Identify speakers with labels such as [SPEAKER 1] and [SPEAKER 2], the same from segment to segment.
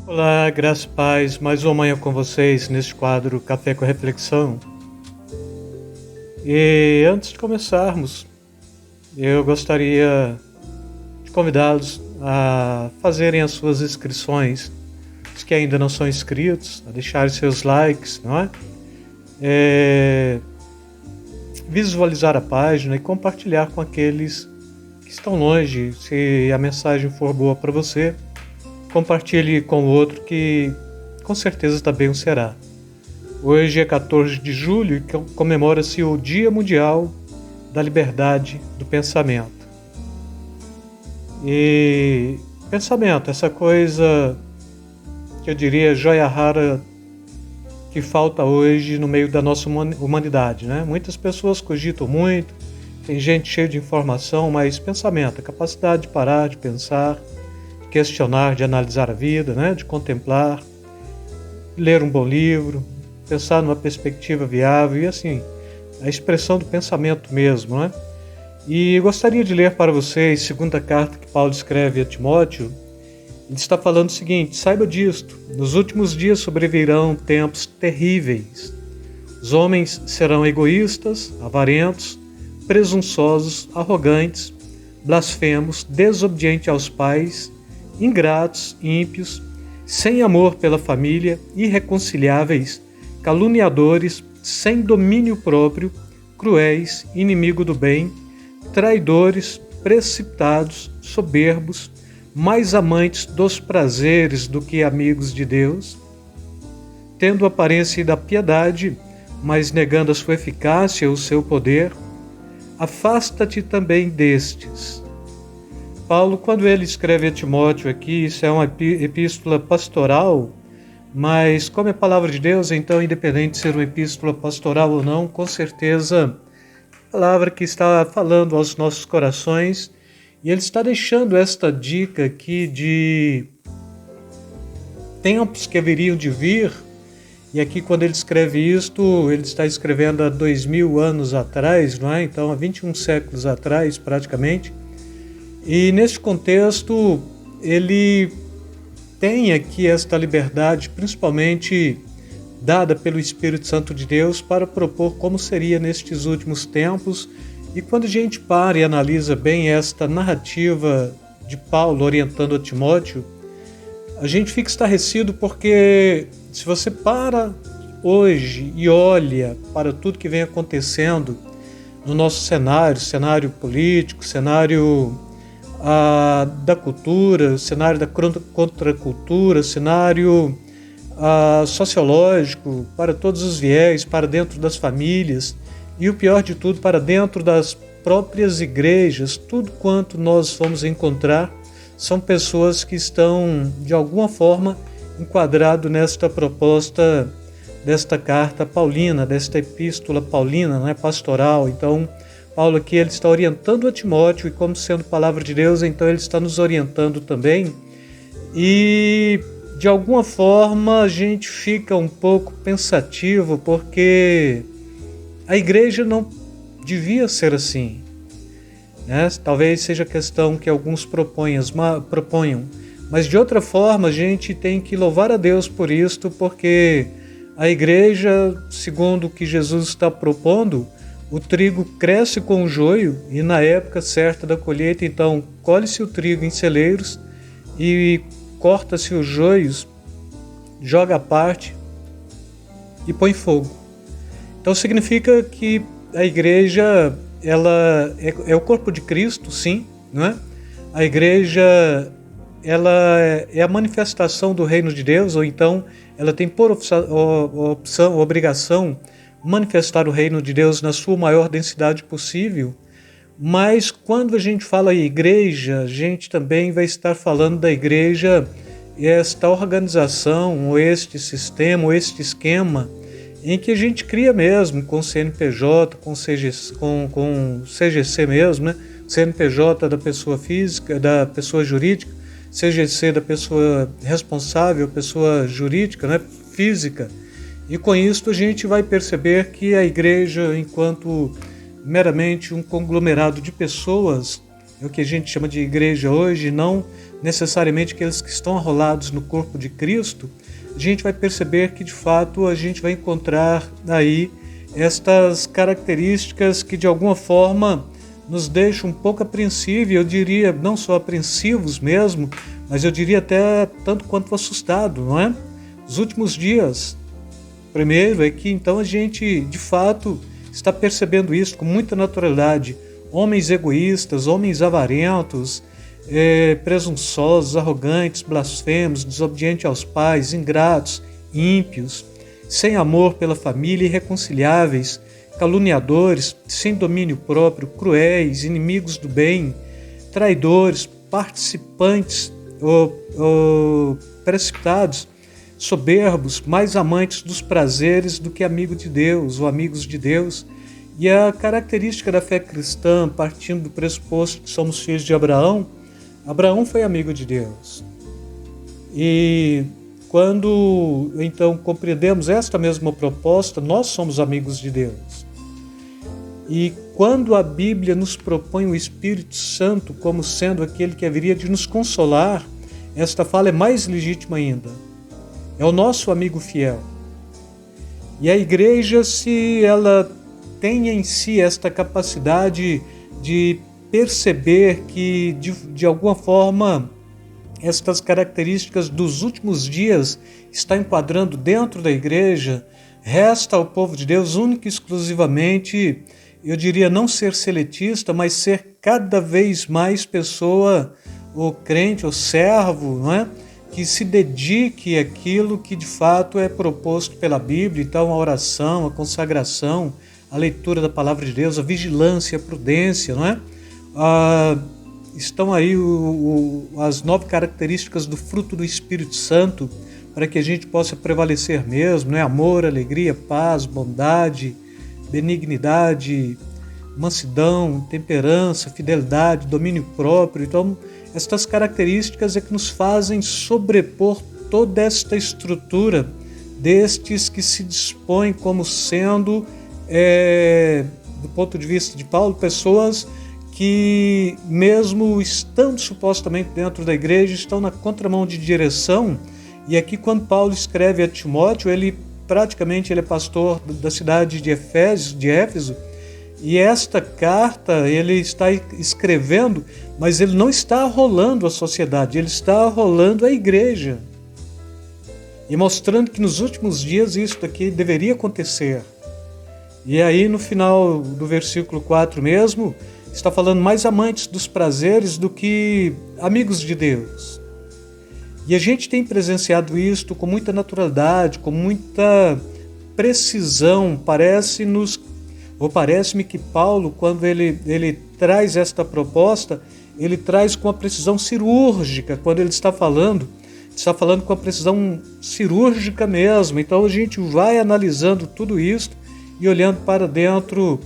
[SPEAKER 1] Olá, graça e paz, mais uma manhã com vocês neste quadro Café com Reflexão. E antes de começarmos, eu gostaria de convidá-los a fazerem as suas inscrições, os que ainda não são inscritos, a deixarem seus likes, não é? Visualizar a página e compartilhar com aqueles que estão longe, se a mensagem for boa para você. Compartilhe com o outro que com certeza também o será. Hoje é 14 de julho e comemora-se o Dia Mundial da Liberdade do Pensamento. E pensamento, essa coisa que eu diria joia rara que falta hoje no meio da nossa humanidade, né? Muitas pessoas cogitam muito, tem gente cheia de informação, mas pensamento, a capacidade de parar, de pensar, questionar, de analisar a vida, né? De contemplar, ler um bom livro, pensar numa perspectiva viável e assim, a expressão do pensamento mesmo, né? E gostaria de ler para vocês a segunda carta que Paulo escreve a Timóteo. Ele está falando o seguinte: saiba disto, nos últimos dias sobrevirão tempos terríveis. Os homens serão egoístas, avarentos, presunçosos, arrogantes, blasfemos, desobedientes aos pais, ingratos, ímpios, sem amor pela família, irreconciliáveis, caluniadores, sem domínio próprio, cruéis, inimigo do bem, traidores, precipitados, soberbos, mais amantes dos prazeres do que amigos de Deus, tendo aparência da piedade, mas negando a sua eficácia ou o seu poder. Afasta-te também destes. Paulo, quando ele escreve a Timóteo aqui, isso é uma epístola pastoral, mas como é palavra de Deus, então, independente de ser uma epístola pastoral ou não, com certeza, palavra que está falando aos nossos corações, e ele está deixando esta dica aqui de tempos que haveriam de vir, e aqui quando ele escreve isto, ele está escrevendo há 2000 anos atrás, não é? Então há 21 séculos atrás praticamente, e nesse contexto ele tem aqui esta liberdade, principalmente dada pelo Espírito Santo de Deus, para propor como seria nestes últimos tempos. E quando a gente para e analisa bem esta narrativa de Paulo orientando a Timóteo, a gente fica estarrecido porque se você para hoje e olha para tudo que vem acontecendo no nosso cenário político, cenário da cultura, cenário da contracultura, cenário sociológico, para todos os viés, para dentro das famílias e o pior de tudo, para dentro das próprias igrejas, tudo quanto nós vamos encontrar são pessoas que estão, de alguma forma, enquadrado nesta proposta desta carta paulina, desta epístola paulina, né, pastoral. Então, Paulo aqui ele está orientando a Timóteo e como sendo palavra de Deus, então ele está nos orientando também. E, de alguma forma, a gente fica um pouco pensativo porque a igreja não devia ser assim, né? Talvez seja questão que alguns proponham, mas de outra forma a gente tem que louvar a Deus por isto, porque a igreja, segundo o que Jesus está propondo, o trigo cresce com o joio e na época certa da colheita, então colhe-se o trigo em celeiros e corta-se os joios, joga à parte e põe fogo. Então significa que a igreja ela é o corpo de Cristo, sim, não é? A igreja ela é a manifestação do reino de Deus, ou então ela tem por obrigação manifestar o reino de Deus na sua maior densidade possível. Mas quando a gente fala em igreja, a gente também vai estar falando da igreja, esta organização, ou este sistema, ou este esquema em que a gente cria mesmo com CNPJ, com CGC mesmo, né? CNPJ da pessoa física, da pessoa jurídica, CGC da pessoa responsável, pessoa jurídica, né? Física. E com isso a gente vai perceber que a igreja, enquanto meramente um conglomerado de pessoas, é o que a gente chama de igreja hoje, não necessariamente aqueles que estão arrolados no corpo de Cristo, a gente vai perceber que de fato a gente vai encontrar aí estas características que de alguma forma nos deixam um pouco apreensivos, eu diria não só apreensivos mesmo, mas eu diria até tanto quanto assustado, não é? Os últimos dias, primeiro é que então a gente de fato está percebendo isso com muita naturalidade. Homens egoístas, homens avarentos, presunçosos, arrogantes, blasfemos, desobedientes aos pais, ingratos, ímpios, sem amor pela família, irreconciliáveis, caluniadores, sem domínio próprio, cruéis, inimigos do bem, traidores, participantes ou precipitados, soberbos, mais amantes dos prazeres do que amigos de Deus ou amigos de Deus. E a característica da fé cristã, partindo do pressuposto que somos filhos de Abraão, Abraão foi amigo de Deus. E quando então compreendemos esta mesma proposta, nós somos amigos de Deus. E quando a Bíblia nos propõe o Espírito Santo como sendo aquele que haveria de nos consolar, esta fala é mais legítima ainda. É o nosso amigo fiel. E a igreja, se ela tem em si esta capacidade de perceber que, de alguma forma, estas características dos últimos dias estão enquadrando dentro da igreja, resta ao povo de Deus única e exclusivamente, eu diria não ser seletista, mas ser cada vez mais pessoa, ou crente, ou servo, não é? Que se dedique àquilo que de fato é proposto pela Bíblia, então a oração, a consagração, a leitura da palavra de Deus, a vigilância, a prudência, não é? Estão aí as 9 características do fruto do Espírito Santo para que a gente possa prevalecer mesmo, né? Amor, alegria, paz, bondade, benignidade, mansidão, temperança, fidelidade, domínio próprio. Então, estas características é que nos fazem sobrepor toda esta estrutura destes que se dispõem como sendo, do ponto de vista de Paulo, pessoas que, mesmo estando supostamente dentro da igreja, estão na contramão de direção. E aqui, quando Paulo escreve a Timóteo, ele é pastor da cidade de Éfeso, e esta carta ele está escrevendo, mas ele não está arrolando a sociedade, ele está arrolando a igreja. E mostrando que nos últimos dias isso daqui deveria acontecer. E aí no final do versículo 4 mesmo, está falando mais amantes dos prazeres do que amigos de Deus. E a gente tem presenciado isto com muita naturalidade, com muita precisão. Parece-me que Paulo, quando ele traz esta proposta, ele traz com a precisão cirúrgica, quando ele está falando com a precisão cirúrgica mesmo. Então a gente vai analisando tudo isso e olhando para dentro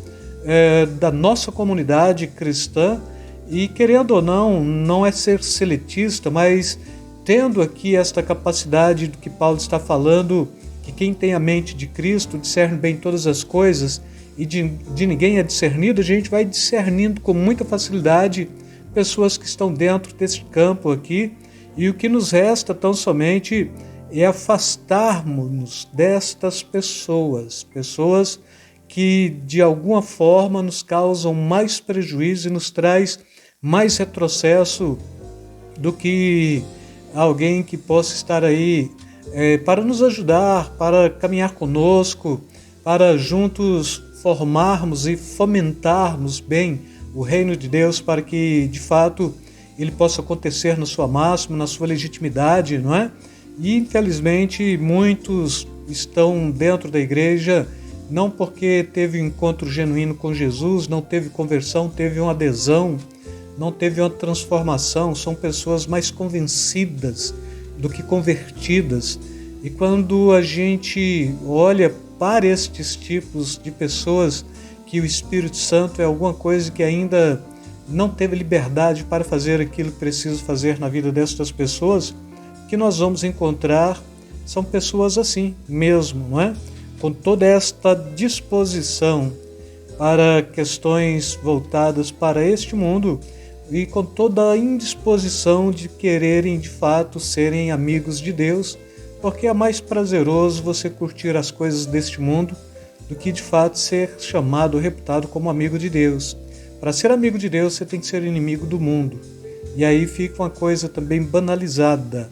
[SPEAKER 1] da nossa comunidade cristã e, querendo ou não, não é ser seletista, mas tendo aqui esta capacidade do que Paulo está falando, que quem tem a mente de Cristo discerne bem todas as coisas e de ninguém é discernido, a gente vai discernindo com muita facilidade pessoas que estão dentro desse campo aqui, e o que nos resta tão somente é afastarmos-nos destas pessoas que de alguma forma nos causam mais prejuízo e nos traz mais retrocesso do que alguém que possa estar aí para nos ajudar, para caminhar conosco, para juntos formarmos e fomentarmos bem o reino de Deus, para que de fato ele possa acontecer na sua máxima, na sua legitimidade, não é? E infelizmente muitos estão dentro da igreja não porque teve um encontro genuíno com Jesus, não teve conversão, teve uma adesão, não teve uma transformação, são pessoas mais convencidas do que convertidas. E quando a gente olha para estes tipos de pessoas, que o Espírito Santo é alguma coisa que ainda não teve liberdade para fazer aquilo que precisa fazer na vida destas pessoas, o que nós vamos encontrar são pessoas assim mesmo, não é? Com toda esta disposição para questões voltadas para este mundo, e com toda a indisposição de quererem de fato serem amigos de Deus, porque é mais prazeroso você curtir as coisas deste mundo do que de fato ser chamado, reputado como amigo de Deus. Para ser amigo de Deus, você tem que ser inimigo do mundo. E aí fica uma coisa também banalizada,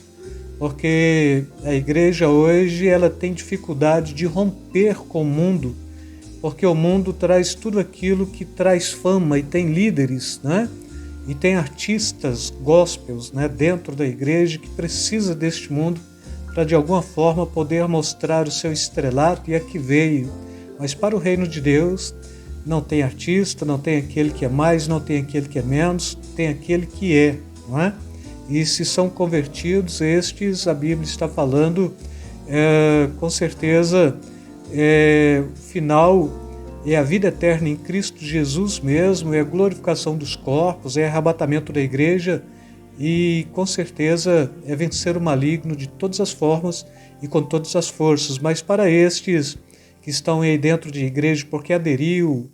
[SPEAKER 1] porque a igreja hoje ela tem dificuldade de romper com o mundo, porque o mundo traz tudo aquilo que traz fama, e tem líderes, né? E tem artistas gospels, né, dentro da igreja que precisa deste mundo para de alguma forma poder mostrar o seu estrelato e a que veio. Mas para o reino de Deus não tem artista, não tem aquele que é mais, não tem aquele que é menos, tem aquele que é, não é? E se são convertidos, estes, a Bíblia está falando, com certeza, o final é a vida eterna em Cristo Jesus mesmo, é a glorificação dos corpos, é arrebatamento da igreja e, com certeza, é vencer o maligno de todas as formas e com todas as forças. Mas para estes que estão aí dentro de igreja porque aderiu,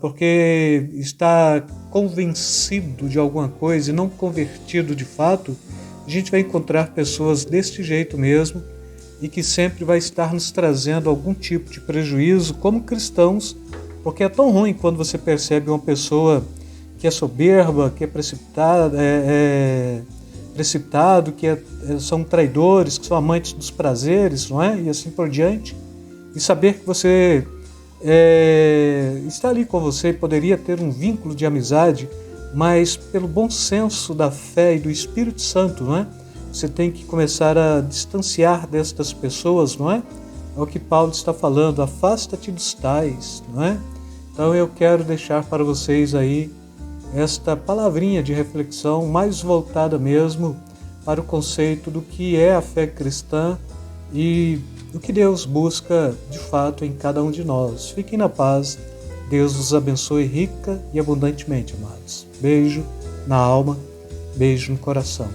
[SPEAKER 1] porque está convencido de alguma coisa e não convertido de fato, a gente vai encontrar pessoas deste jeito mesmo e que sempre vai estar nos trazendo algum tipo de prejuízo como cristãos, porque é tão ruim quando você percebe uma pessoa que é soberba, que é precipitado, que são traidores, que são amantes dos prazeres, não é? E assim por diante. E saber que você está ali com você, poderia ter um vínculo de amizade, mas pelo bom senso da fé e do Espírito Santo, não é? Você tem que começar a distanciar destas pessoas, não é? É o que Paulo está falando, afasta-te dos tais, não é? Então eu quero deixar para vocês aí esta palavrinha de reflexão mais voltada mesmo para o conceito do que é a fé cristã e do que Deus busca de fato em cada um de nós. Fiquem na paz, Deus os abençoe rica e abundantemente, amados. Beijo na alma, beijo no coração.